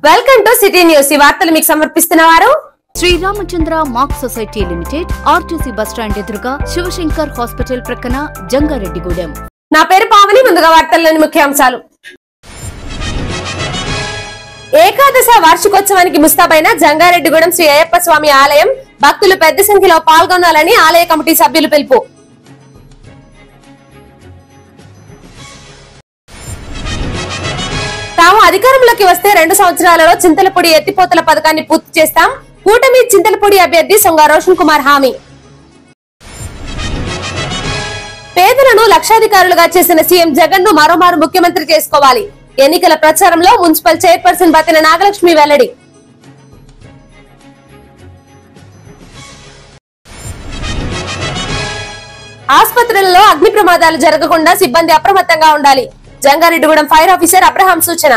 Welcome to city news. ఈ వార్తలు మీకు సమర్పిస్తున్నవారు Shri Ramachandra mark society limited, RTC bus stand ఎదురుగా, శివశంకర్ హాస్పిటల్ ప్రక్కన, జంగారెడ్డిగూడెం. నా పేరు పావని. ముందుగా వార్తల్లోని ముఖ్యాంశాలు. ఏకాదశ వార్షికోత్సవానికి ముస్తాబైన జంగారెడ్డిగూడెం శ్రీ అయ్యప్ప స్వామి ఆలయం. భక్తులు పెద్ద సంఖ్యలో పాల్గొనాలని ఆలయ కమిటీ సభ్యులు పిలుపు. తాము అధికారంలోకి వస్తే 2 సంవత్సరాలలో చింతలపూడి ఎత్తిపోతల పథకాన్ని పూర్తి చేస్తాం. కూటమి చింతలపూడి అభ్యర్థి సొంగ రోషన్ కుమార్ హామీ. పేదలను లక్షాధికారులుగా చేసిన సీఎం జగన్ ను మరోమారు ముఖ్యమంత్రి చేసుకోవాలి. ఎన్నికల ప్రచారంలో మున్సిపల్ చైర్పర్సన్ బతిన నాగలక్ష్మి వెల్లడి. ఆసుపత్రులలో అగ్ని ప్రమాదాలు జరగకుండా సిబ్బంది అప్రమత్తంగా ఉండాలి. జంగారెడ్డిగూడెం ఫైర్ ఆఫీసర్ అబ్రహాం సూచన.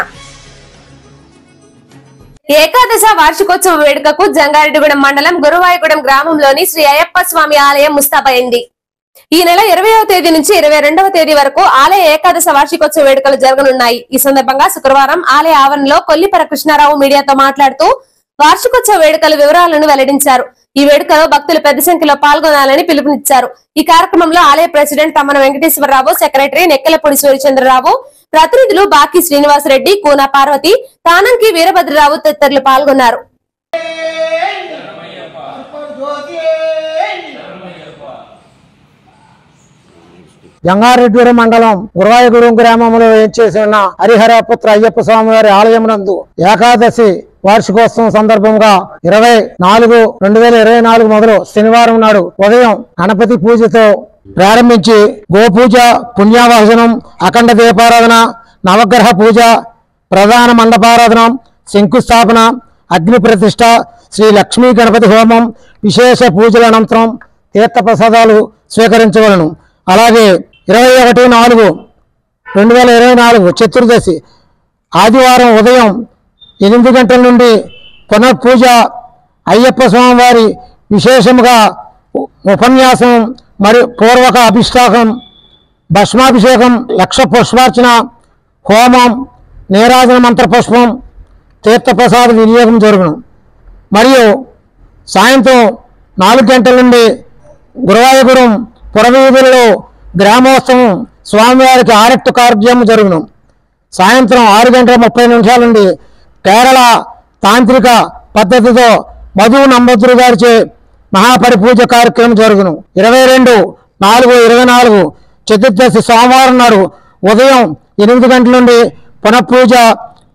ఏకాదశ వార్షికోత్సవ వేడుకకు జంగారెడ్డిగూడెం మండలం గురువాయగూడెం గ్రామంలోని శ్రీ అయ్యప్ప స్వామి ఆలయం ముస్తాబైంది. ఈ నెల 20వ తేదీ నుంచి 22వ తేదీ వరకు ఆలయ ఏకాదశ వార్షికోత్సవ వేడుకలు జరగనున్నాయి. ఈ సందర్భంగా శుక్రవారం ఆలయ ఆవరణలో కొల్లిపర కృష్ణారావు మీడియాతో మాట్లాడుతూ వార్షికోత్సవ వేడుకల వివరాలను వెల్లడించారు. ఈ వేడుకలో భక్తులు పెద్ద సంఖ్యలో పాల్గొనాలని పిలుపునిచ్చారు. ఈ కార్యక్రమంలో ఆలయ ప్రెసిడెంట్ తమ్మన వెంకటేశ్వరరావు, సెక్రటరీ నెక్కెలపూడి సూర్యచంద్రరావు, ప్రతినిధులు బాకి శ్రీనివాసరెడ్డి, కూన పార్వతి, తానంకి వీరభద్రరావు తదితరులు పాల్గొన్నారు. జంగారెడ్డిగూడెం మండలం గురువాయగూడెం గ్రామంలో చేసి ఉన్న హరిహరపుత్ర అయ్యప్ప స్వామి వారి ఆలయం నందు ఏకాదశి వార్షికోత్సవం సందర్భంగా 24/2024 మొదలు శనివారం నాడు ఉదయం గణపతి పూజతో ప్రారంభించి గోపూజ, పుణ్యావాసనం, అఖండ దీపారాధన, నవగ్రహ పూజ, ప్రధాన మండపారాధన, శంకుస్థాపన, అగ్ని ప్రతిష్ట, శ్రీ లక్ష్మీ గణపతి హోమం, విశేష పూజల అనంతరం తీర్థప్రసాదాలు స్వీకరించవలను. అలాగే 21/4/2024 చతుర్దశి ఆదివారం ఉదయం 8 గంటల నుండి పునఃపూజ, అయ్యప్ప స్వామి వారి విశేషముగా ఉపన్యాసం మరియు పూర్వక అభిషేకం, భస్మాభిషేకం, లక్ష పుష్పార్చన, హోమం, నీరాజన మంత్రపుష్పం, తీర్థప్రసాద వినియోగం జరుగును. మరియు సాయంత్రం 4 గంటల నుండి గురువాయగూడెం పురవీధులలో గ్రామోత్సవం స్వామివారికి ఆరట్టు కార్యక్రమం జరుగును. సాయంత్రం 6:30 నుండి కేరళ తాంత్రిక పద్ధతితో మధు నంబూద్రి గారిచే మహాపరిపూజ కార్యక్రమం జరుగును. 22/4/24 చతుర్దశి సోమవారం నాడు ఉదయం 8 గంటల నుండి పునఃపూజ,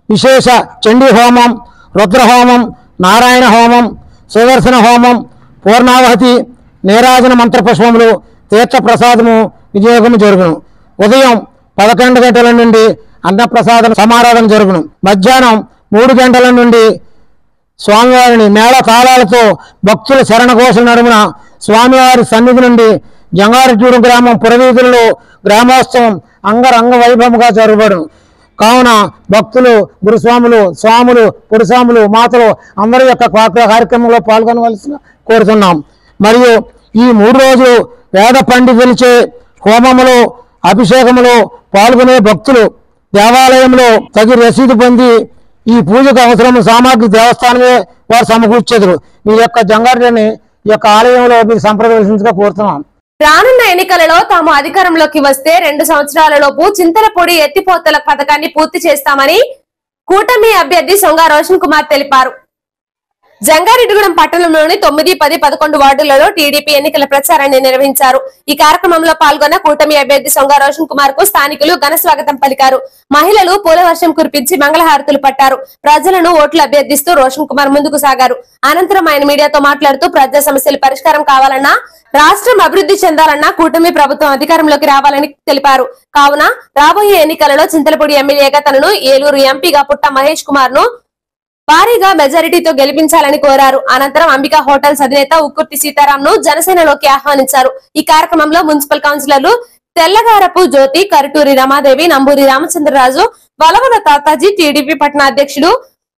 విశేష చండీ హోమం, రుద్రహోమం, నారాయణ హోమం, సుదర్శన హోమం, పూర్ణావహతి, నీరాజన మంత్రపుష్పములు, తీర్థప్రసాదము వినియోగం జరుగును. ఉదయం 11 గంటల నుండి అన్నప్రసాద సమారాధన జరుగును. మధ్యాహ్నం 3 గంటల నుండి స్వామివారిని మేళ తాళాలతో భక్తుల శరణఘోషల నడుమున స్వామివారి సన్నిధి నుండి జంగారెడ్డిగూడెం గ్రామం పురవీధులలో గ్రామోత్సవం అంగరంగ వైభవంగా జరగబడును. కావున భక్తులు, గురుస్వాములు, స్వాములు, పురుస్వాములు, మాతలు అందరి యొక్క కార్యక్రమంలో పాల్గొనవలసిన కోరుతున్నాం. మరియు ఈ 3 రోజులు వేద పండితులచే హోమములో, అభిషేకములో పాల్గొనే భక్తులు దేవాలయంలో తగిన రసీదు పొంది ఈ పూజకు అవసరం సామాగ్రి దేవస్థానమే వారు సమకూర్చెదరు. మీ యొక్క జంగారెడ్డిని ఈ యొక్క ఆలయంలో మీరు సంప్రదించగా కోరుతున్నాం. రానున్న ఎన్నికలలో తాము అధికారంలోకి వస్తే 2 సంవత్సరాలలోపు చింతలపూడి ఎత్తిపోతల పథకాన్ని పూర్తి చేస్తామని కూటమి అభ్యర్థి సొంగ రోషన్ కుమార్ తెలిపారు. జంగారెడ్డిగూడెం పట్టణంలోని 9, 10, 11 వార్డులలో టీడీపీ ఎన్నికల ప్రచారాన్ని నిర్వహించారు. ఈ కార్యక్రమంలో పాల్గొన్న కూటమి అభ్యర్థి సొంగ రోషన్ కుమార్ కు స్థానికులు ఘన స్వాగతం పలికారు. మహిళలు పూల వర్షం కురిపించి మంగళహారతులు పట్టారు. ప్రజలను ఓట్లు అభ్యర్థిస్తూ రోషన్ కుమార్ ముందుకు సాగారు. అనంతరం ఆయన మీడియాతో మాట్లాడుతూ ప్రజా సమస్యలు పరిష్కారం కావాలన్నా, రాష్ట్రం అభివృద్ధి చెందాలన్నా కూటమి ప్రభుత్వం అధికారంలోకి రావాలని తెలిపారు. కావున రాబోయే ఎన్నికలలో చింతలపూడి ఎమ్మెల్యేగా తనను, ఏలూరు ఎంపీగా పుట్ట మహేష్ కుమార్ ను భారీగా మెజారిటీతో గెలిపించాలని కోరారు. అనంతరం అంబికా హోటల్స్ అధినేత ఉక్కుర్తి సీతారాం ను జనసేనలోకి ఆహ్వానించారు. ఈ కార్యక్రమంలో మున్సిపల్ కౌన్సిలర్లు తెల్లగారపు జ్యోతి, కరుటూరి రమాదేవి, నంబూరి రామచంద్రరాజు, వలవల తాతాజీ, టీడీపీ పట్టణ అధ్యక్షుడు,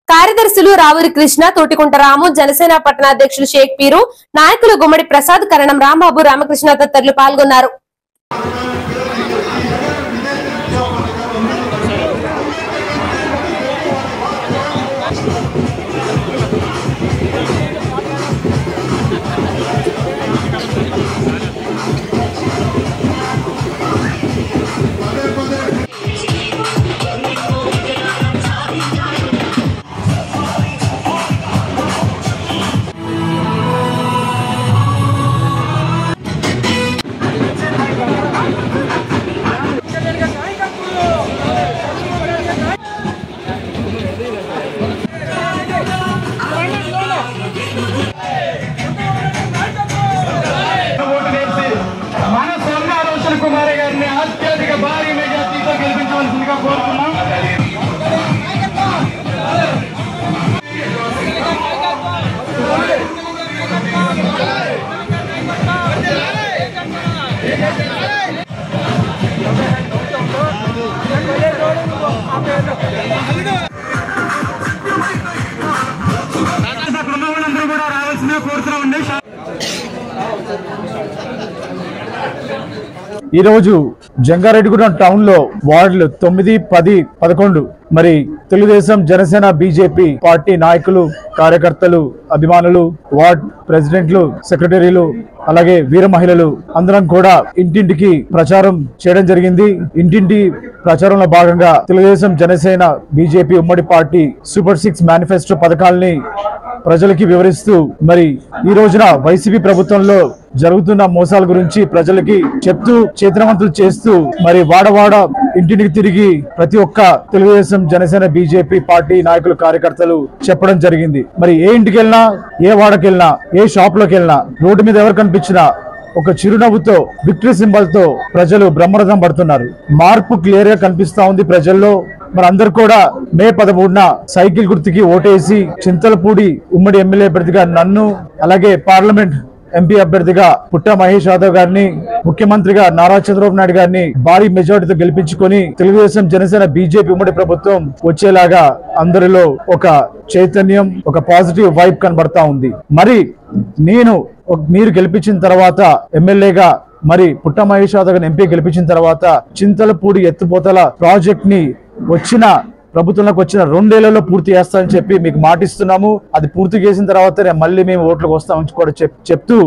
కార్యదర్శులు రావురి కృష్ణ, తోటికుంట రాము, జనసేన పట్టణ అధ్యక్షులు షేక్ పీరు, నాయకులు గుమ్మడి ప్రసాద్, కరణం రాంబాబు, రామకృష్ణ తదితరులు పాల్గొన్నారు. ఈరోజు జంగారెడ్డిగూడెం టౌన్ లో వార్డులు 9, 10, 11 మరి తెలుగుదేశం, జనసేన, బీజేపీ పార్టీ నాయకులు, కార్యకర్తలు, అభిమానులు, వార్డ్ ప్రెసిడెంట్లు, సెక్రటరీలు, అలాగే వీర మహిళలు అందరం కూడా ఇంటింటికి ప్రచారం చేయడం జరిగింది. ఇంటింటి ప్రచారంలో భాగంగా తెలుగుదేశం, జనసేన, బీజేపీ ఉమ్మడి పార్టీ సూపర్ 6 మేనిఫెస్టో పథకాలని ప్రజలకి వివరిస్తూ మరి ఈ రోజున వైసీపీ ప్రభుత్వంలో జరుగుతున్న మోసాల గురించి ప్రజలకి చెప్తూ చేతనవంతులు చేస్తూ మరి వాడవాడ ఇంటికి తిరిగి ప్రతి ఒక్క తెలుగుదేశం, జనసేన, బీజేపీ పార్టీ నాయకులు, కార్యకర్తలు చెప్పడం జరిగింది. మరి ఏ ఇంటికి వెళ్ళినా, ఏ వాడకి వెళ్ళినా, ఏ షాప్ లోకి వెళ్ళినా, రోడ్డు మీద ఎవరు కనిపించినా ఒక చిరునవ్వుతో, విక్టరీ సింబల్ తో ప్రజలు బ్రహ్మరథం పడుతున్నారు. మార్పు క్లియర్ గా కనిపిస్తా ఉంది ప్రజల్లో. మరి అందరు కూడా మే 13న సైకిల్ గుర్తుకి ఓటేసి చింతలపూడి ఉమ్మడి ఎమ్మెల్యే అభ్యర్థిగా నన్ను, అలాగే పార్లమెంట్ ఎంపీ అభ్యర్థిగా పుట్ట మహేష్ యాదవ్ గారిని, ముఖ్యమంత్రిగా నారా చంద్రబాబు నాయుడు గారిని భారీ మెజారిటీతో గెలిపించుకొని తెలుగుదేశం, జనసేన, బీజేపీ ఉమ్మడి ప్రభుత్వం వచ్చేలాగా అందరిలో ఒక చైతన్యం, ఒక పాజిటివ్ వైబ్ కనబడతా ఉంది. మరి మీరు గెలిపించిన తర్వాత ఎమ్మెల్యేగా, మరి పుట్ట మహేష్ యాదవ్ గారిని ఎంపీ గెలిపించిన తర్వాత చింతలపూడి ఎత్తిపోతల ప్రాజెక్ట్ ని ప్రభుత్వంలోకి వచ్చిన 2 ఏళ్లలో పూర్తి చేస్తామని చెప్పి మీకు మాటిస్తున్నాము. అది పూర్తి చేసిన తర్వాత మళ్ళీ మేము ఓట్లకు వస్తామని కూడా చెప్తూ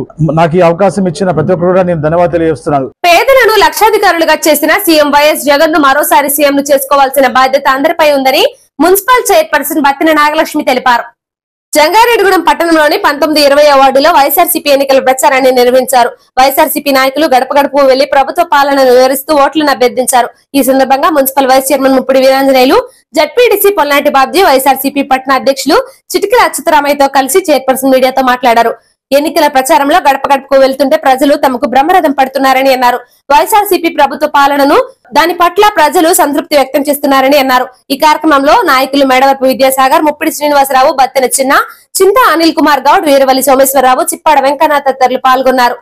నాకు ఈ అవకాశం ఇచ్చిన ప్రతి ఒక్కరు కూడా నేను ధన్యవాదాలు తెలియజేస్తున్నాను. పేదలను లక్షాధికారులుగా చేసిన సీఎం వైఎస్ జగన్ ను మరోసారి సీఎం ను చేసుకోవాల్సిన బాధ్యత అందరిపై ఉందని మున్సిపల్ చైర్పర్సన్ బత్తిన నాగలక్ష్మి తెలిపారు. జంగారెడ్డిగూడెం పట్టణంలోని 19, 20 వార్డులో వైఎస్ఆర్సీపీ ఎన్నికల ప్రచారాన్ని నిర్వహించారు. వైఎస్ఆర్సీపీ నాయకులు గడప గడపకు వెళ్లి ప్రభుత్వ పాలనను వివరిస్తూ ఓట్లను అభ్యర్థించారు. ఈ సందర్భంగా municipal vice chairman Muppidi Veeranjaneyulu, ZPTC Pollanti Babji, YSRCP పట్టణ అధ్యక్షులు చిటికల అచ్యుతరామయ్యతో కలిసి చైర్పర్సన్ మీడియాతో మాట్లాడారు. ఎన్నికల ప్రచారంలో గడప గడపకు వెళ్తుంటే ప్రజలు తమకు బ్రహ్మరథం పడుతున్నారని అన్నారు. వైఎస్ఆర్సీపీ ప్రభుత్వ పాలనను దాని పట్ల ప్రజలు సంతృప్తి వ్యక్తం చేస్తున్నారని అన్నారు. ఈ కార్యక్రమంలో నాయకులు మేడవరపు విద్యాసాగర్, ముప్పిడి శ్రీనివాసరావు, బత్తెన చిన్న, చింతా అనిల్ కుమార్ గౌడ్, వీరవల్లి సోమేశ్వరరావు, చిప్పాడ వెంకన్న తదితరులు పాల్గొన్నారు.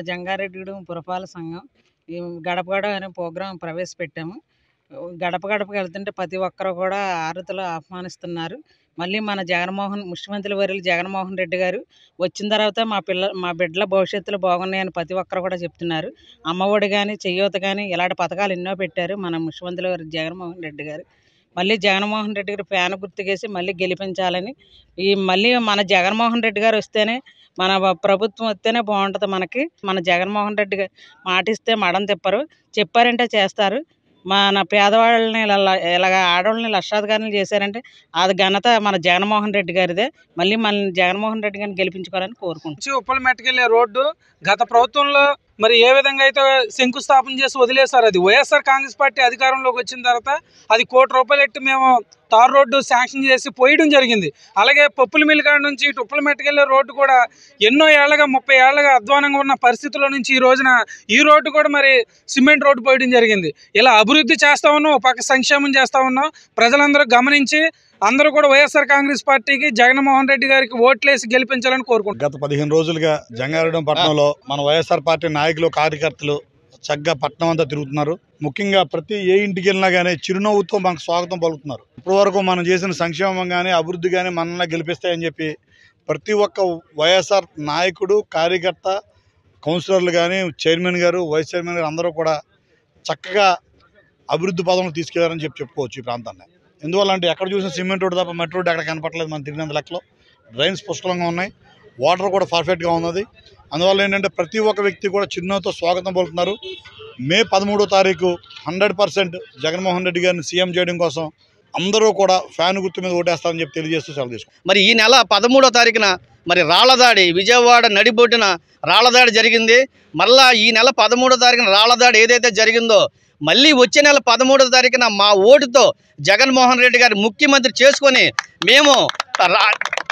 జంగారెడ్డిగూడెం పురపాలక సంఘం ఈ గడప గడప అనే ప్రోగ్రాం ప్రవేశపెట్టాము. గడప గడపకి వెళ్తుంటే ప్రతి ఒక్కరు కూడా ఆరతిలో ఆహ్వానిస్తున్నారు. మళ్ళీ మన ముఖ్యమంత్రి వర్యులు జగన్మోహన్ రెడ్డి గారు వచ్చిన తర్వాత మా బిడ్డల భవిష్యత్తులో బాగున్నాయని ప్రతి ఒక్కరు కూడా చెప్తున్నారు. అమ్మఒడి కానీ, చెయ్యూత కానీ ఇలాంటి పథకాలు ఎన్నో పెట్టారు మన ముఖ్యమంత్రి వర్యులు జగన్మోహన్ రెడ్డి గారు. మళ్ళీ జగన్మోహన్ రెడ్డి గారు ఫ్యాన్ గుర్తుకేసి మళ్ళీ గెలిపించాలని, మళ్ళీ మన జగన్మోహన్ రెడ్డి గారు వస్తేనే, మన ప్రభుత్వం వస్తేనే బాగుంటుంది మనకి. మన జగన్మోహన్ రెడ్డి గారు మాటిస్తే మడం తిప్పరు, చెప్పారంటే చేస్తారు. మన పేదవాళ్ళని ఇలాగ ఆడవాళ్ళని లక్షాధికారులు చేశారంటే అది ఘనత మన జగన్మోహన్ రెడ్డి గారిదే. మళ్ళీ మన జగన్మోహన్ రెడ్డి గారిని గెలిపించుకోవాలని కోరుకుంటున్నాం. ఉప్పలమెట్టుకెళ్ళే రోడ్డు గత ప్రభుత్వంలో మరి ఏ విధంగా అయితే శంకుస్థాపన చేసి వదిలేశారు, అది వైఎస్ఆర్ కాంగ్రెస్ పార్టీ అధికారంలోకి వచ్చిన తర్వాత అది ₹1 కోటి ఎట్టి మేము తార్ రోడ్డు శాంక్షన్ చేసి పోయడం జరిగింది. అలాగే పప్పుల మిల్లి కాడ నుంచి ఇటు ఉప్పలమెట్టుకెళ్ళే రోడ్డు కూడా ఎన్నో ఏళ్ళగా 30 ఏళ్ళగా అధ్వానంగా ఉన్న పరిస్థితుల నుంచి ఈ రోడ్డు కూడా మరి సిమెంట్ రోడ్డు పోయడం జరిగింది. ఇలా అభివృద్ధి చేస్తా ఉన్నాం, పక్క సంక్షేమం చేస్తా ఉన్నాం. ప్రజలందరూ గమనించి అందరూ కూడా వైఎస్ఆర్ కాంగ్రెస్ పార్టీకి, జగన్మోహన్ రెడ్డి గారికి ఓట్లేసి గెలిపించాలని కోరుకుంటున్నాం. గత 15 రోజులుగా జంగారెడ్డిగూడెం పట్టణంలో మన వైఎస్ఆర్ పార్టీ నాయకులు, కార్యకర్తలు చక్కగా పట్టణం అంతా తిరుగుతున్నారు. ముఖ్యంగా ప్రతి ఏ ఇంటికి వెళ్ళినా కానీ చిరునవ్వుతో మనకు స్వాగతం పలుకుతున్నారు. ఇప్పటి వరకు మనం చేసిన సంక్షేమం కానీ, అభివృద్ధి కానీ మనల్ని గెలిపిస్తాయని చెప్పి ప్రతి ఒక్క వైఎస్ఆర్ నాయకుడు, కార్యకర్త, కౌన్సిలర్లు కానీ, చైర్మన్ గారు, వైస్ చైర్మన్ గారు అందరూ కూడా చక్కగా అభివృద్ధి పదంలో తీసుకెళ్లారని చెప్పుకోవచ్చు ఈ ప్రాంతాన్ని. ఎందువల్ల అంటే ఎక్కడ చూసిన సిమెంట్ రోడ్డు తప్ప మట్టి రోడ్డు ఎక్కడ కనపట్లేదు. మనం తిరిగినంత లెక్కలో డ్రైన్స్ పుష్కలంగా ఉన్నాయి, వాటర్ కూడా పర్ఫెక్ట్గా ఉన్నది. అందువల్ల ఏంటంటే ప్రతి ఒక్క వ్యక్తి కూడా చిరునవ్వుతో స్వాగతం పలుకుతున్నారు. మే 13వ తారీఖు 100% జగన్మోహన్ రెడ్డి గారిని సీఎం చేయడం కోసం అందరూ కూడా ఫ్యాన్ గుర్తు మీద ఓటేస్తారని చెప్పి తెలియజేస్తూ సెలవు తీసుకుంటాం. మరి ఈ నెల 13వ తారీఖున మరి రాళ్లదాడి విజయవాడ నడిబొడ్డున రాళ్లదాడి జరిగింది. మళ్ళా ఈ నెల 13వ తారీఖున రాళ్లదాడి ఏదైతే జరిగిందో మళ్ళీ వచ్చే నెల 13వ తారీఖున మా ఓటుతో జగన్మోహన్ రెడ్డి గారు ముఖ్యమంత్రి చేసుకొని మేము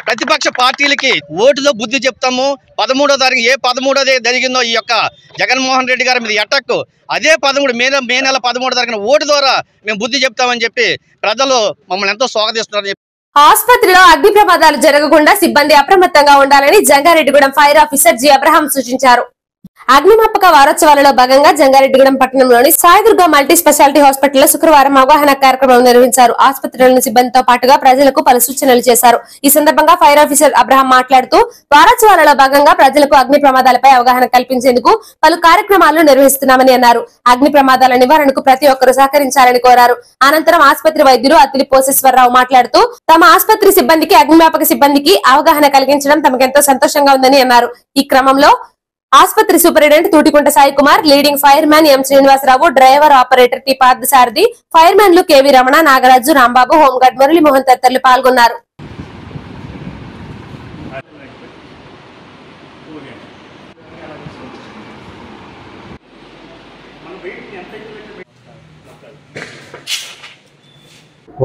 ప్రతిపక్ష పార్టీలకి ఓటుతో బుద్ధి చెప్తాము. 13వ తారీఖు ఏ 13వ జరిగిందో ఈ యొక్క జగన్మోహన్ రెడ్డి గారి మీద అటాక్ అదే 13 మే నెల 13వ తారీఖున ఓటు ద్వారా మేము బుద్ధి చెప్తామని చెప్పి ప్రజలు మమ్మల్ని ఎంతో స్వాగతిస్తున్నారు. ఆసుపత్రిలో అగ్ని ప్రమాదాలు జరగకుండా సిబ్బంది అప్రమత్తంగా ఉండాలని Jangareddygudem fire officer G Abraham సూచించారు. అగ్నిమాపక వారోత్సవాలలో భాగంగా జంగారెడ్డిగూడెం పట్టణంలోని సాయిదుర్గ మల్టీ స్పెషాలిటీ హాస్పిటల్లో శుక్రవారం అవగాహన కార్యక్రమం నిర్వహించారు. ఆసుపత్రిలోని సిబ్బందితో పాటుగా ప్రజలకు పలు సూచనలు చేశారు. ఈ సందర్భంగా ఫైర్ ఆఫీసర్ అబ్రహాం మాట్లాడుతూ వారోత్సవాలలో భాగంగా ప్రజలకు అగ్ని ప్రమాదాలపై అవగాహన కల్పించేందుకు పలు కార్యక్రమాలను నిర్వహిస్తున్నామని అన్నారు. అగ్ని ప్రమాదాల నివారణకు ప్రతి ఒక్కరూ సహకరించాలని కోరారు. అనంతరం ఆసుపత్రి వైద్యులు అత్తిలి పోసేశ్వరరావు మాట్లాడుతూ తమ ఆసుపత్రి సిబ్బందికి అగ్నిమాపక సిబ్బందికి అవగాహన కలిగించడం తమకెంతో సంతోషంగా ఉందని అన్నారు. ఈ క్రమంలో ఆసుపత్రి superintendent Thutikunta Sai Kumar, leading fire man M Srinivasarao, driver operator T Parthasarathi, fire మ్యాన్లు కెవి రమణ, నాగరాజు, రాంబాబు, హోంగార్డ్ మురళీమోహన్ తదితరులు పాల్గొన్నారు.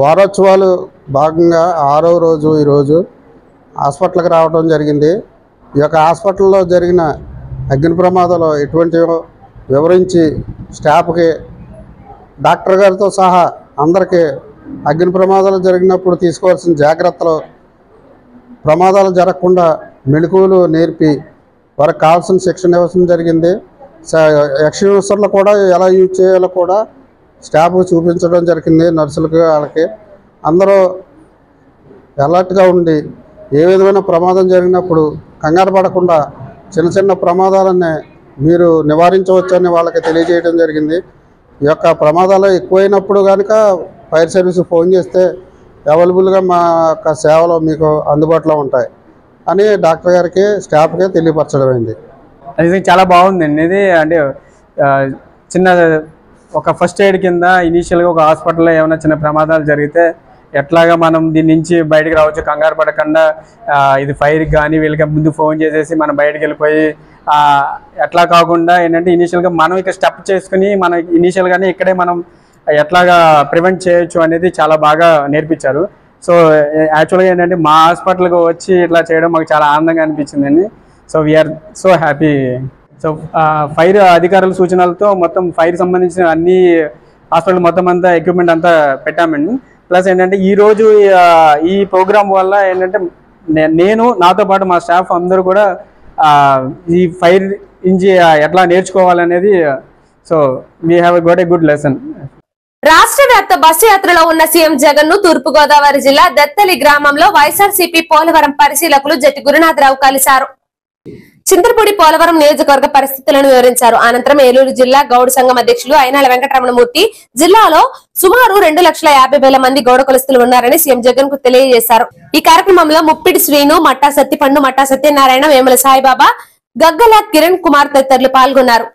వారోత్సవాలు భాగంగా 6వ రోజు ఈరోజు హాస్పిటల్కి రావడం జరిగింది. ఈ యొక్క హాస్పిటల్లో జరిగిన అగ్ని ప్రమాదాలు ఎటువంటివో వివరించి స్టాఫ్కి డాక్టర్ గారితో సహా అందరికీ అగ్ని ప్రమాదాలు జరిగినప్పుడు తీసుకోవాల్సిన జాగ్రత్తలు, ప్రమాదాలు జరగకుండా మెళకువలు నేర్పి వారికి కావాల్సిన శిక్షణ ఇవ్వడం జరిగింది. ఎక్స్‌యూజర్లు కూడా ఎలా యూజ్ చేయాలో కూడా స్టాఫ్కి చూపించడం జరిగింది. నర్సులకు వాళ్ళకి అందరూ అలర్ట్గా ఉండి ఏ విధమైన ప్రమాదం జరిగినప్పుడు కంగారు పడకుండా చిన్న చిన్న ప్రమాదాలన్నీ మీరు నివారించవచ్చని వాళ్ళకి తెలియజేయడం జరిగింది. ఈ యొక్క ప్రమాదాలు ఎక్కువైనప్పుడు కనుక ఫైర్ సర్వీస్ ఫోన్ చేస్తే అవైలబుల్గా మా యొక్క సేవలు మీకు అందుబాటులో ఉంటాయి అని డాక్టర్ గారికి స్టాఫ్కి తెలియపరచడం అయింది. అది చాలా బాగుందండి. ఇది అంటే చిన్న ఒక ఫస్ట్ ఎయిడ్ కింద ఇనీషియల్గా ఒక హాస్పిటల్లో ఏమైనా చిన్న ప్రమాదాలు జరిగితే ఎట్లాగా మనం దీని నుంచి బయటకు రావచ్చు, కంగారు పడకుండా ఇది ఫైర్కి కానీ వీళ్ళకి ముందు ఫోన్ చేసేసి మనం బయటకు వెళ్ళిపోయి ఎట్లా కాకుండా ఏంటంటే ఇనీషియల్గా మనం ఇక్కడ స్టెప్ చేసుకుని మన ఇనీషియల్గానే ఇక్కడే మనం ఎట్లాగా ప్రివెంట్ చేయొచ్చు అనేది చాలా బాగా నేర్పించారు. సో యాక్చువల్గా ఏంటంటే మా హాస్పిటల్కి వచ్చి ఇట్లా చేయడం మాకు చాలా ఆనందంగా అనిపించిందండి. So we are so happy. So fire అధికారుల సూచనలతో మొత్తం ఫైర్ సంబంధించిన అన్ని హాస్పిటల్ మొత్తం అంతా ఎక్విప్మెంట్ అంతా పెట్టామండి. ప్లస్ ఏంటంటే ఈరోజు ఈ ప్రోగ్రామ్ వల్ల ఏంటంటే నేను నాతో పాటు మా స్టాఫ్ అందరూ కూడా ఈ ఫైర్ ఇంజి ఎట్లా నేర్చుకోవాలనేది so we have got a good lesson. రాష్ట్ర వ్యాప్త బస్సు యాత్రలో ఉన్న సీఎం జగన్ ను తూర్పు గోదావరి జిల్లా దత్తలి గ్రామంలో వైఎస్ఆర్సీపీ పోలవరం పరిశీలకులు జట్టి గురునాథరావు కలిశారు. చింతలపూడి పోలవరం నియోజకవర్గ పరిస్థితులను వివరించారు. అనంతరం ఏలూరు జిల్లా గౌడ్ సంఘం అధ్యక్షులు అయినాల వెంకటరమణమూర్తి జిల్లాలో సుమారు 2,50,000 మంది గౌడ కులస్తులు ఉన్నారని సీఎం జగన్ కు తెలియజేశారు. ఈ కార్యక్రమంలో ముప్పిడి శ్రీను, మట్టా సత్తిపండు, మట్టా సత్యనారాయణ, వేముల సాయిబాబా, గగ్గల కిరణ్ కుమార్ తదితరులు పాల్గొన్నారు.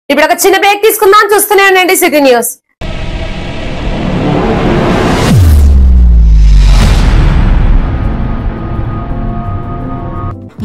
ఇప్పుడు ఒక చిన్న బ్రేక్ తీసుకుందాం. చూస్తూనే ఉండండి సిటీ న్యూస్.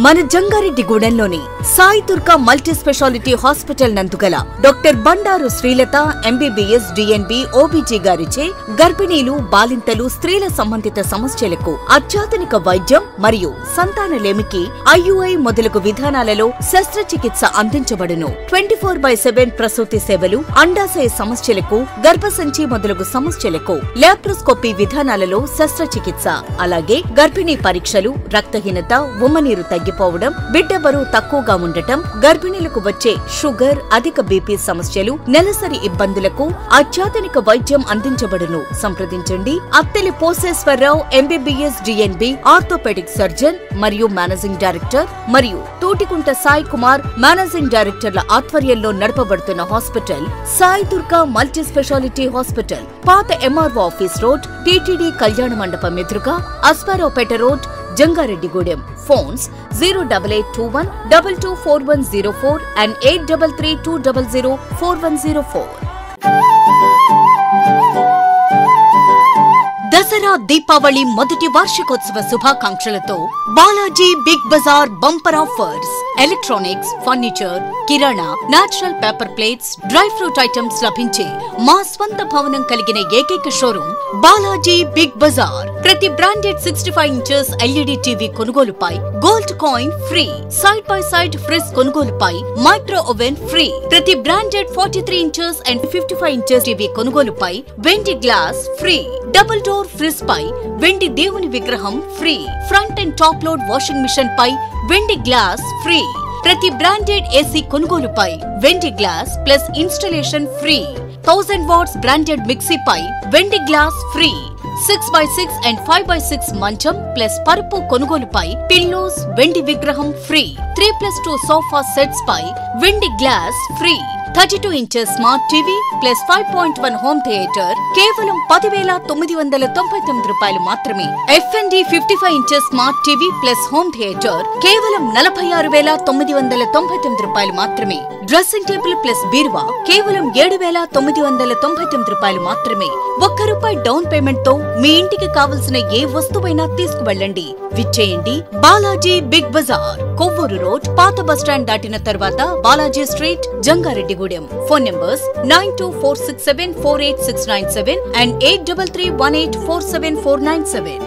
మన జంగారెడ్డిగూడెంలోని Sai Durga multi speciality hospital నందుగల doctor Bandaru Srilatha MBBS DNB OBG గారిచే గర్భిణీలు, బాలింతలు, స్త్రీల సంబంధిత సమస్యలకు అత్యాధునిక వైద్యం మరియు సంతానలేమికి ఐయుఐ మొదలగు విధానాలలో శస్త్రచికిత్స అందించబడును. 24/7 ప్రసూతి సేవలు, అండాశయ సమస్యలకు, గర్భసంచి మొదలగు సమస్యలకు ల్యాప్రోస్కోపీ విధానాలలో శస్త్రచికిత్స, అలాగే గర్భిణీ పరీక్షలు, రక్తహీనత, ఉమ్మనీరు తగ్గిపోవడం, బిడ్డ బరువు తక్కువగా ఉండటం, గర్భిణీలకు వచ్చే షుగర్, అధిక బీపీ సమస్యలు, నెలసరి ఇబ్బందులకు అత్యాధునిక వైద్యం అందించబడును. సంప్రదించండి Atteli Poseswararao MBBS DNB orthopaedic surgeon మరియు మేనేజింగ్ డైరెక్టర్ మరియు తూటికుంట సాయి కుమార్ మేనేజింగ్ డైరెక్టర్ల ఆధ్వర్యంలో నడపబడుతున్న hospital Sai Durga multi speciality hospital, పాత MRO office road, TTD Kalyana Mandapam ఎదురుగా, Aswaraopeta road, Jangareddygudem. Phones 08821 224104 and 8332004104. Dasara Deepavali మొదటి వార్షికోత్సవ శుభాకాంక్షలతో Balaji big bazaar bumper offers. Electronics, furniture, కిరాణా, natural paper plates, dry fruit items లభించే మా స్వంత భవనం కలిగిన ఏకైక షోరూమ్ బాలాజీ బిగ్ బజార్. ప్రతి బ్రాండెడ్ 65 ఇంచెస్ ఎల్ఈడి టీవీ కొనుగోలుపై gold coin free. Side by side fridge కొనుగోలుపై మైక్రో ఓవెన్ ఫ్రీ. ప్రతి branded 43 inches and 55 inches TV కొనుగోలుపై వెండి glass free. Double door fridge పై వెండి దేవుని విగ్రహం ఫ్రీ. Front and top load washing machine పై వెండి గ్లాస్ ఫ్రీ. ప్రతి బ్రాండెడ్ ఏసీ కొనుగోలుపై వెండి glass plus installation free. 1000 watts branded mixie పై వెండి glass free. 6x6 and 5x6 మంచం ప్లస్ పరుపు కొనుగోలుపై పిల్లోస్ వెండి విగ్రహం ఫ్రీ. 3+2 సోఫా సెట్స్ పై వెండి glass free. 32 inches smart TV plus 5.1 home theatre కేవలం 10,999 రూపాయలు మాత్రమే. FND 55 inches smart TV plus home theatre కేవలం 46,999 రూపాయలు మాత్రమే. డ్రెస్సింగ్ టేబుల్ ప్లస్ బీరువా కేవలం 7,999 రూపాయలు మాత్రమే. ₹1 డౌన్ పేమెంట్ తో మీ ఇంటికి కావలసిన ఏ వస్తువైనా తీసుకువెళ్ళండి. విచ్చేయండి Balaji big bazaar, Kovvur road, పాత బస్టాండ్ దాటిన తర్వాత Balaji street, Jangareddygudem. Phone numbers 9246748697 and 8331847497.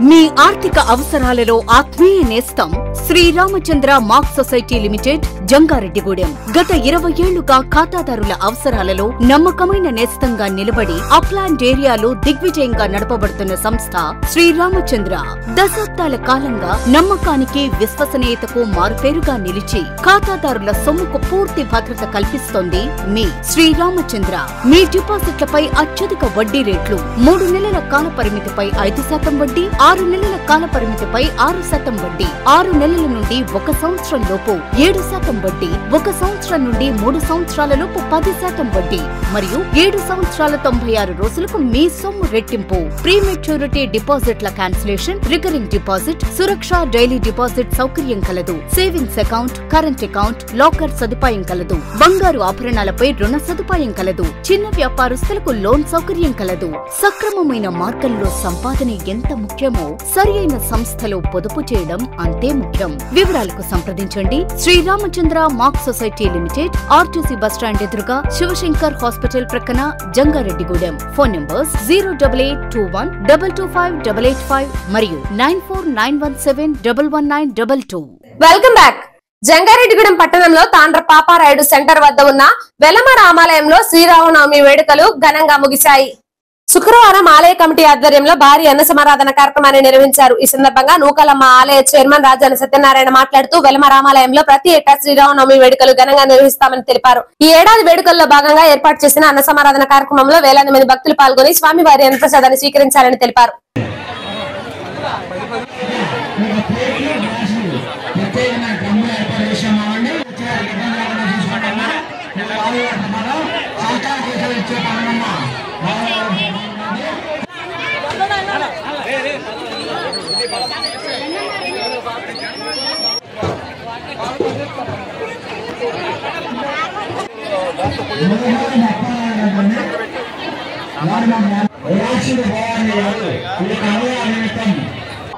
మీ ఆర్థిక అవసరాలలో ఆత్మీయ నేస్తం Sriramachandra mark society limited, Jangareddygudem. గత 20 ఏళ్లుగా ఖాతాదారుల అవసరాలలో నమ్మకమైన నేస్తంగా నిలబడి అప్లాండ్ ఏరియాలో దిగ్విజయంగా నడపబడుతున్న సంస్థ శ్రీరామచంద్ర. దశాబ్దాల కాలంగా నమ్మకానికి, విశ్వసనీయతకు మారుపేరుగా నిలిచి ఖాతాదారుల సొమ్ముకు పూర్తి భద్రత కల్పిస్తోంది మీ శ్రీరామచంద్ర. మీ డిపాజిట్లపై అత్యధిక వడ్డీ రేట్లు, 3 నెలల కాల పరిమితిపై 5% వడ్డీ, 6 నెలల కాల పరిమితిపై 6% వడ్డీ, 6 నెలల నుండి 1 సంవత్సరం లోపు 7% వడ్డీ, 1 సంవత్సరం నుండి 3 సంవత్సరాల లోపు 10% వడ్డీ మరియు 7 సంవత్సరాల 96 రోజులకు మీ సొమ్ము రెట్టింపు. ప్రీ మెచ్యూరిటీ డిపాజిట్ల క్యాన్సిలేషన్, రికరింగ్ డిపాజిట్, సురక్ష డైలీ డిపాజిట్ సౌకర్యం కలదు. Savings account, current account, locker సదుపాయం కలదు. బంగారు ఆభరణాలపై రుణ సదుపాయం కలదు. చిన్న వ్యాపారస్తులకు లోన్ సౌకర్యం కలదు. సక్రమమైన మార్గంలో సంపాదన ఎంత ముఖ్యమో సరియైన సంస్థలో పొదుపు చేయడం అంతే ముఖ్యం. వివరాలకు సంప్రదించండి Sriramachandra mark society limited, RTC bus stand ఎదురుగా, శివశంకర్ హాస్పిటల్ ప్రక్కన, జంగారెడ్డిగూడెం. ఫోన్ నంబర్స్ 08821 225 మరియు 9491711922. Welcome back. జంగారెడ్డిగూడెం పట్టణంలో తాండ్ర పాపారాయుడు సెంటర్ వద్ద ఉన్న వెలమ రామాలయంలో శ్రీరామనవమి వేడుకలు ఘనంగా ముగిశాయి. శుక్రవారం ఆలయ కమిటీ ఆధ్వర్యంలో భారీ అన్న సమారాధన కార్యక్రమాన్ని నిర్వహించారు. ఈ సందర్భంగా నూకలమ్మ ఆలయ చైర్మన్ రాజాన సత్యనారాయణ మాట్లాడుతూ వెలమ రామాలయంలో ప్రతి ఏటా శ్రీరామనవమి వేడుకలు ఘనంగా నిర్వహిస్తామని తెలిపారు. ఈ ఏడాది వేడుకల్లో భాగంగా ఏర్పాటు చేసిన అన్న సమారాధన కార్యక్రమంలో వేలాది మంది భక్తులు పాల్గొని స్వామివారి అన్నప్రసాదాన్ని స్వీకరించాలని తెలిపారు.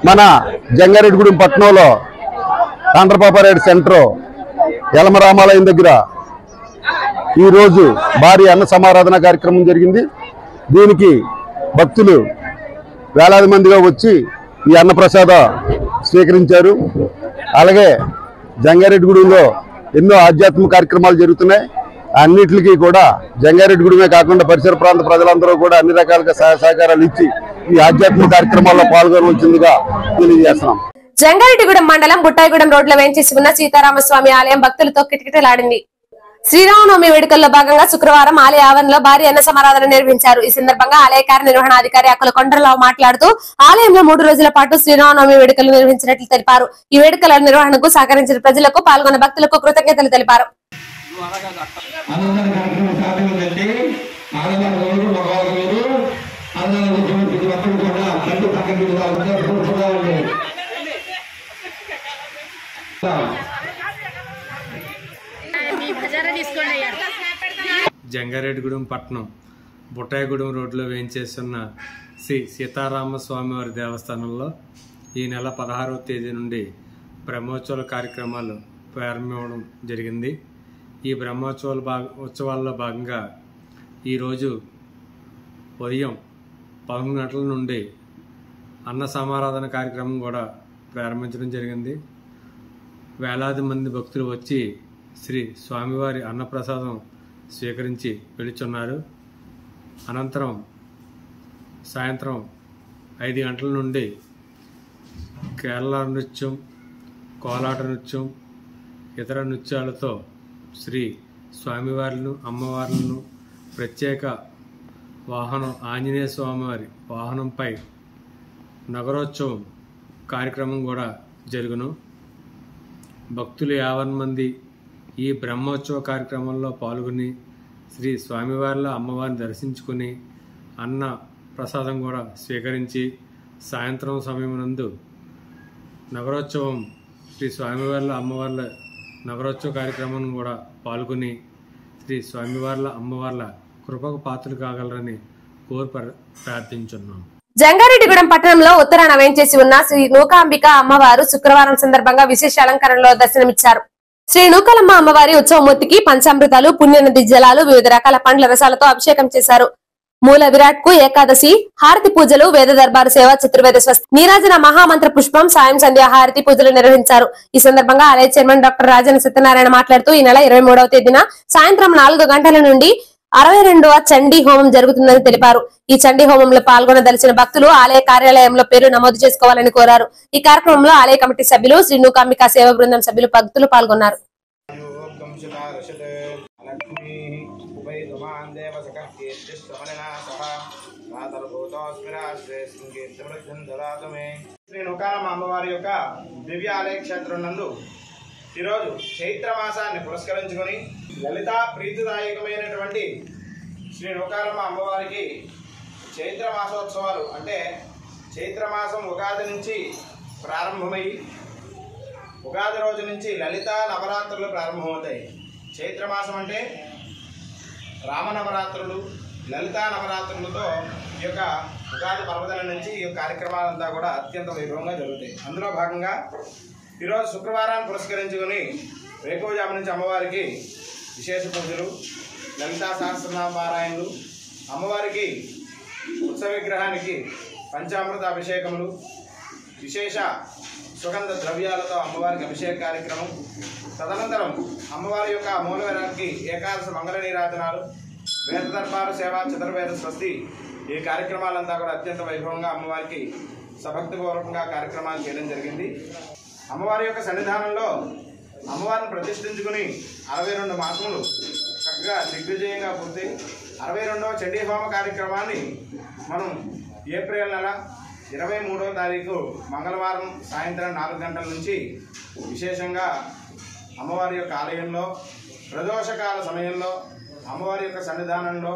మన జంగారెడ్డిగూడెం పట్టణంలో తాండ్రపాపారాయుడు సెంటర్ యలమ రామాలయం దగ్గర ఈరోజు భారీ అన్న సమారాధన కార్యక్రమం జరిగింది. దీనికి భక్తులు వేలాది మందిగా వచ్చి ఈ అన్నప్రసాద స్వీకరించారు. అలాగే జంగారెడ్డిగూడెంలో ఎన్నో ఆధ్యాత్మిక కార్యక్రమాలు జరుగుతున్నాయి. అన్నిటికీ కూడా జంగారెడ్డిగూడెమే కాకుండా పరిసర ప్రాంత ప్రజలందరూ కూడా అన్ని రకాలుగా సహకారాలు ఇచ్చి ఈ ఆధ్యాత్మిక కార్యక్రమాల్లో పాల్గొనవలసిందిగా తెలియజేస్తున్నాం. జంగారెడ్డిగూడెం మండలం బుట్టాయిగూడెం రోడ్లో వేంచేసి ఉన్న సీతారామస్వామి ఆలయం భక్తులతో కిటకిటలాడింది. శ్రీరామనవమి వేడుకల్లో భాగంగా శుక్రవారం ఆలయ ఆవరణలో భారీ అన్న సమారాధన నిర్వహించారు. ఈ సందర్భంగా ఆలయ కార్యనిర్వహణాధికారి అక్కల కొండరరావు మాట్లాడుతూ ఆలయంలో 3 రోజుల పాటు శ్రీరామనవమి వేడుకలు నిర్వహించినట్లు తెలిపారు. ఈ వేడుకల నిర్వహణకు సహకరించిన ప్రజలకు, పాల్గొన్న భక్తులకు కృతజ్ఞతలు తెలిపారు. కూడా జంగారెడ్డిగూడెం పట్టణం బుట్టాయిగూడెం రోడ్లో వేయించేస్తున్న శ్రీ సీతారామ స్వామివారి దేవస్థానంలో ఈ నెల 16వ తేదీ నుండి బ్రహ్మోత్సవాల కార్యక్రమాలు ప్రారంభమవడం జరిగింది. ఈ ఉత్సవాల్లో భాగంగా ఈరోజు ఉదయం 11 గంటల నుండి అన్న సమారాధన కార్యక్రమం కూడా ప్రారంభించడం జరిగింది. వేలాది మంది భక్తులు వచ్చి శ్రీ స్వామివారి అన్నప్రసాదం స్వీకరించి వెళుచున్నారు. అనంతరం సాయంత్రం 5 గంటల నుండి కేరళ నృత్యం, కోలాట నృత్యం, ఇతర నృత్యాలతో శ్రీ స్వామివార్లను అమ్మవార్లను ప్రత్యేక వాహనం ఆంజనేయ స్వామివారి వాహనంపై నగరోత్సవం కార్యక్రమం కూడా జరుగును. భక్తులు 50 మంది ఈ బ్రహ్మోత్సవ కార్యక్రమంలో పాల్గొని శ్రీ స్వామివారిలో అమ్మవారిని దర్శించుకుని అన్న ప్రసాదం కూడా స్వీకరించి సాయంత్రం సమయం నందు నగరోత్సవం శ్రీ స్వామివారిలో అమ్మవార్ల నగరోత్సవ కార్యక్రమం కూడా పాల్గొని శ్రీ స్వామివార్ల అమ్మవార్ల కృపకు పాత్రలు కాగలరని కోరి ప్రార్థించున్నాం. జంగారెడ్డిగూడెం పట్టణంలో ఉత్తరాన వేంచేసి ఉన్న శ్రీ నూకాంబిక అమ్మవారు శుక్రవారం సందర్భంగా విశేష అలంకరణలో దర్శనమిచ్చారు. శ్రీ నూకాలమ్మ అమ్మవారి ఉత్సవమూర్తికి పంచామృతాలు, పుణ్యనది జలాలు, వివిధ రకాల పండ్ల రసాలతో అభిషేకం చేశారు. మూల విరాట్ కు ఏకాదశి హారతి పూజలు, వేద దర్బారు సేవ, చతుర్వేద స్వస్తి, నీరాజన మహామంత్ర పుష్పం, సాయం సంధ్య హారతి పూజలు నిర్వహించారు. ఈ సందర్భంగా ఆలయ చైర్మన్ డాక్టర్ రాజన సత్యనారాయణ మాట్లాడుతూ ఈ నెల 23వ తేదీన సాయంత్రం 4 గంటల నుండి 62వ చండీ హోమం జరుగుతుందని తెలిపారు. ఈ చండీ హోమంలో పాల్గొనదలిచిన భక్తులు ఆలయ కార్యాలయంలో పేరు నమోదు చేసుకోవాలని కోరారు. ఈ కార్యక్రమంలో ఆలయ కమిటీ సభ్యులు, శ్రీ నూకాంబిక సేవా బృందం సభ్యులు, భక్తులు పాల్గొన్నారు. శ్రీ నూకాలమ్మ అమ్మవారి యొక్క దివ్య ఆలయ క్షేత్రం నందు ఈరోజు చైత్ర మాసాన్ని పురస్కరించుకొని లలితా ప్రీతిదాయకమైనటువంటి శ్రీ నూకాలమ్మ అమ్మవారికి చైత్ర మాసోత్సవాలు అంటే చైత్ర మాసం ఉగాది నుంచి ప్రారంభమై ఉగాది రోజు నుంచి లలితా నవరాత్రులు ప్రారంభమవుతాయి. చైత్ర మాసం అంటే రామనవరాత్రులు, లలితా నవరాత్రులతో ఈ యొక్క ఉగాది పర్వదినం నుంచి ఈ కార్యక్రమాలంతా కూడా అత్యంత వైభవంగా జరుగుతాయి. అందులో భాగంగా ఈరోజు శుక్రవారాన్ని పురస్కరించుకొని వేకువజాము నుంచి అమ్మవారికి విశేష పూజలు, లలితా సహస్రనామ పారాయణలు, అమ్మవారికి ఉత్సవ విగ్రహానికి పంచామృత అభిషేకములు, విశేష సుగంధ ద్రవ్యాలతో అమ్మవారికి అభిషేక కార్యక్రమం, తదనంతరం అమ్మవారి యొక్క మూలవేరానికి ఏకాదశ మంగళ నీరాజనాలు, వేద దర్బారు సేవ, చతుర్వేద స్వస్తి ఈ కార్యక్రమాలంతా కూడా అత్యంత వైభవంగా అమ్మవారికి సభక్తిపూర్వకంగా కార్యక్రమాలు చేయడం జరిగింది. అమ్మవారి యొక్క సన్నిధానంలో అమ్మవారిని ప్రతిష్ఠించుకుని 62 మాసములు చక్కగా దిగ్విజయంగా పూర్తి 62వ చండీ హోమ కార్యక్రమాన్ని మనం ఏప్రిల్ నెల 23వ తారీఖు మంగళవారం సాయంత్రం 4 గంటల నుంచి విశేషంగా అమ్మవారి యొక్క ఆలయంలో ప్రదోషకాల సమయంలో అమ్మవారి యొక్క సన్నిధానంలో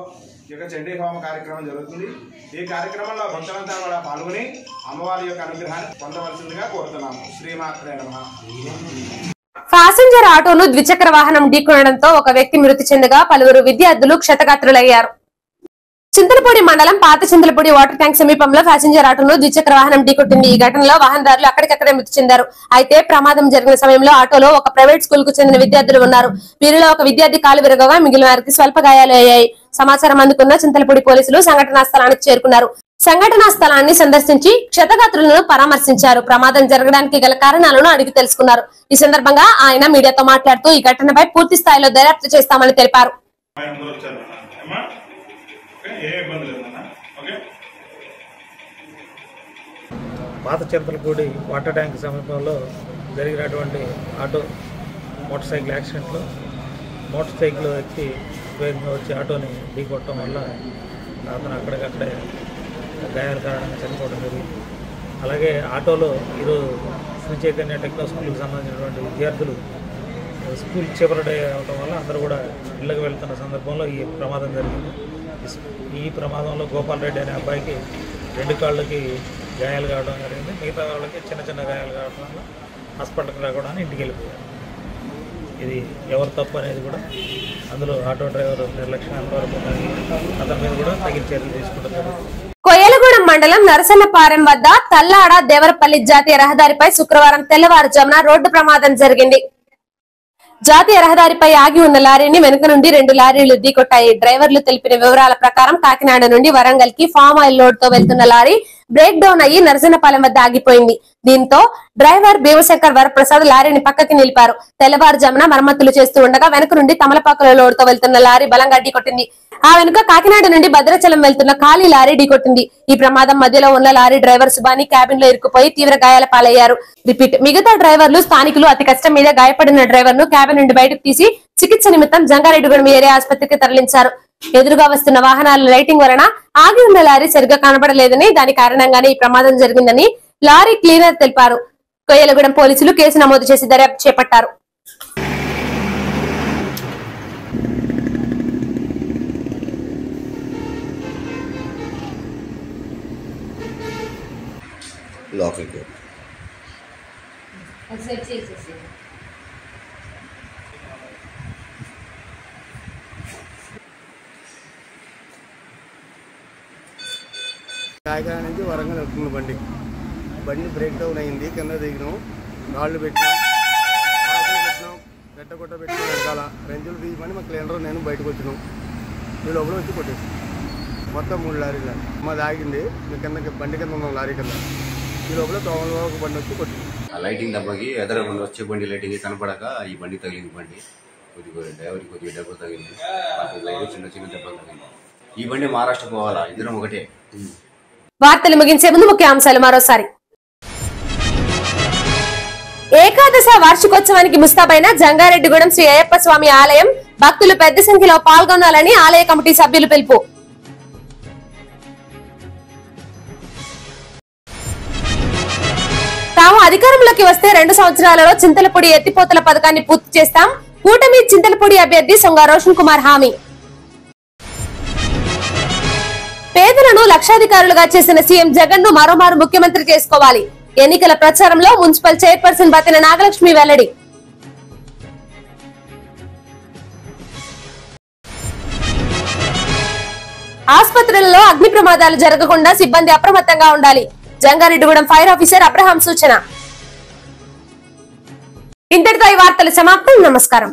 ఈ యొక్క చండీ హోమ కార్యక్రమం జరుగుతుంది. ఈ కార్యక్రమంలో భక్తులంతా కూడా పాల్గొని అమ్మవారి యొక్క అనుగ్రహాన్ని పొందవలసిందిగా కోరుతున్నాము. శ్రీమాత్రే నమః. ప్యాసింజర్ ఆటోను ద్విచక్ర వాహనం ఢీకొనడంతో ఒక వ్యక్తి మృతి చెందగా పలువురు విద్యార్థులు క్షతగాత్రులయ్యారు. చింతలపూడి మండలం పాత చింతలపూడి వాటర్ ట్యాంక్ సమీపంలో ప్యాసింజర్ ఆటోను ద్విచక్ర వాహనం ఢీకొట్టింది. ఈ ఘటనలో వాహనదారులు అక్కడికక్కడే మృతి చెందారు. అయితే ప్రమాదం జరిగిన సమయంలో ఆటోలో ఒక ప్రైవేట్ స్కూల్ కు చెందిన విద్యార్థులు ఉన్నారు. వీరిలో ఒక విద్యార్థి కాలు విరగగా మిగిలిన వారికి స్వల్ప గాయాలు అయ్యాయి. సమాచారం అందుకున్న చింతలపూడి పోలీసులు సంఘటనా స్థలానికి చేరుకున్నారు. సంఘటనా స్థలాన్ని సందర్శించి క్షతగాత్రులను పరామర్శించారు. ప్రమాదం జరగడానికి గల కారణాలను అడిగి తెలుసుకున్నారు. ఈ సందర్భంగా ఆయన మీడియాతో మాట్లాడుతూ ఈ ఘటనపై పూర్తి స్థాయిలో దర్యాప్తు చేస్తామని తెలిపారు. పాత చింతలపూడి వాటర్ ట్యాంక్ సమీపంలో జరిగినటువంటి మోటార్ సైకిల్ యాక్సిడెంట్లో మోటార్ సైకిల్ వ్యక్తి వేగంగా వచ్చి ఆటోని ఢీకొట్టడం వల్ల అతను అక్కడికక్కడే గాయాల కారణంగా చనిపోవడం జరిగింది. అలాగే ఆటోలో ఈరోజు శ్రీ చైతన్య టెక్నో స్కూల్కి సంబంధించినటువంటి విద్యార్థులు స్కూల్ చివరి డే అవడం వల్ల అందరూ కూడా ఇళ్ళకి వెళ్తున్న సందర్భంలో ఈ ప్రమాదం జరిగింది. ఈ ప్రమాదంలో గోపాల్ రెడ్డి అనే అబ్బాయికి 2 కాళ్ళకి గాయాలు కావడం జరిగింది. మిగతా వాళ్ళకి చిన్న చిన్న గాయాలు కావడం వల్ల హాస్పిటల్కి రాకుండా ఇంటికి వెళ్ళిపోయారు. ఇది ఎవరు తప్పు అనేది కూడా అందులో ఆటో డ్రైవర్ నిర్లక్ష్యం ఎంతవరకు అతని మీద కూడా తగిన చర్యలు తీసుకుంటారు. కొయ్యలగూడెం మండలం నరసన్నపాలెం వద్ద తల్లాడ దేవరపల్లి జాతీయ రహదారిపై శుక్రవారం తెల్లవారుజామున రోడ్డు ప్రమాదం జరిగింది. జాతీయ రహదారిపై ఆగి ఉన్న లారీని వెనుక నుండి 2 లారీలు ఢీకొట్టాయి. డ్రైవర్లు తెలిపిన వివరాల ప్రకారం కాకినాడ నుండి వరంగల్ కి ఫామ్ ఆయిల్ లోడ్ తో వెళ్తున్న లారీ బ్రేక్ డౌన్ అయ్యి నరసన్నపాలెం వద్ద ఆగిపోయింది. దీంతో డ్రైవర్ భీమశంకర్ వరప్రసాద్ లారీని పక్కకి నిలిపారు. తెల్లవారుజామున మరమ్మతులు చేస్తూ ఉండగా వెనుక నుండి తమలపాకుల లోడ్ తో వెళ్తున్న లారీ బలంగా ఢీకొట్టింది. ఆ వెనుక కాకినాడ నుండి భద్రాచలం వెళ్తున్న ఖాళీ లారీ ఢీకొట్టింది. ఈ ప్రమాదం మధ్యలో ఉన్న లారీ డ్రైవర్ సుబాని క్యాబిన్ లో ఇరుక్కుపోయి తీవ్ర గాయాల పాలయ్యారు. రిపీట్ మిగతా డ్రైవర్లు స్థానికులు అతి కష్టం మీద గాయపడిన డ్రైవర్ ను క్యాబిన్ నుండి బయటకు తీసి చికిత్స నిమిత్తం జంగారెడ్డిగూడెం ఏరియా ఆసుపత్రికి తరలించారు. ఎదురుగా వస్తున్న వాహనాల లైటింగ్ వలన ఆగి ఉన్న లారీ సరిగ్గా కనబడలేదని, దాని కారణంగానే ఈ ప్రమాదం జరిగిందని లారీ క్లీనర్ తెలిపారు. కొయ్యలగూడెం పోలీసులు కేసు నమోదు చేసి దర్యాప్తు చేపట్టారు. కాకినాడ నుంచి వరంగల్ వెళ్తుంది బండి బ్రేక్ డౌన్ అయింది. కింద దిగినాం, రాళ్ళు పెట్టినాం, గట్టగొట్ట పెట్టినాం, వెనకాల రెంజులు తీయమని మా క్లీనర్ నేను బయటకు వచ్చినాం. ఈ లోపల వచ్చి కొట్టేసి మొత్తం 3 లారీలు మాది ఆగింది. మీ కింద బండి కింద ఉన్నాం లారీ కింద. ఈ లోపల తోమలో ఒక బండి వచ్చి కొట్టింది. ఆ లైటింగ్ దెబ్బకి ఎదర వచ్చే బండి లైటింగ్ కనపడక ఈ బండి తగిలింది. బండి డ్రైవర్కి కొద్దిగా దెబ్బలు తగిలింది, చిన్న చిన్న దెబ్బలు తగిలింది. ఈ బండి మహారాష్ట్ర పోవాలా, ఇద్దరం ఒకటే. వార్తలు ముగించే ముందు ముఖ్యాంశాలు మరోసారి. ఏకాదశ వార్షికోత్సవానికి ముస్తాబైన జంగారెడ్డిగూడెం శ్రీ అయ్యప్ప స్వామి ఆలయం భక్తులు పెద్ద సంఖ్యలో పాల్గొనాలని ఆలయ కమిటీ సభ్యులు పిలుపు. తాము అధికారంలోకి వస్తే 2 సంవత్సరాలలో చింతలపూడి ఎత్తిపోతల పథకాన్ని పూర్తి చేస్తాం. కూటమి చింతలపూడి అభ్యర్థి సొంగ రోషన్ కుమార్ హామీ. పేదలను లక్షాధికారులుగా చేసిన సీఎం జగన్ ను మరోమారు ముఖ్యమంత్రి చేసుకోవాలి. ఎన్నికల ప్రచారంలో మున్సిపల్ చైర్పర్సన్ బతిన నాగలక్ష్మి వెల్లడి. ఆసుపత్రులలో అగ్ని ప్రమాదాలు జరగకుండా సిబ్బంది అప్రమత్తంగా ఉండాలి. జంగారెడ్డిగూడెం ఫైర్ ఆఫీసర్ అబ్రహాం సూచన. ఇంతటితో ఈ వార్తలు సమాప్తం. నమస్కారం.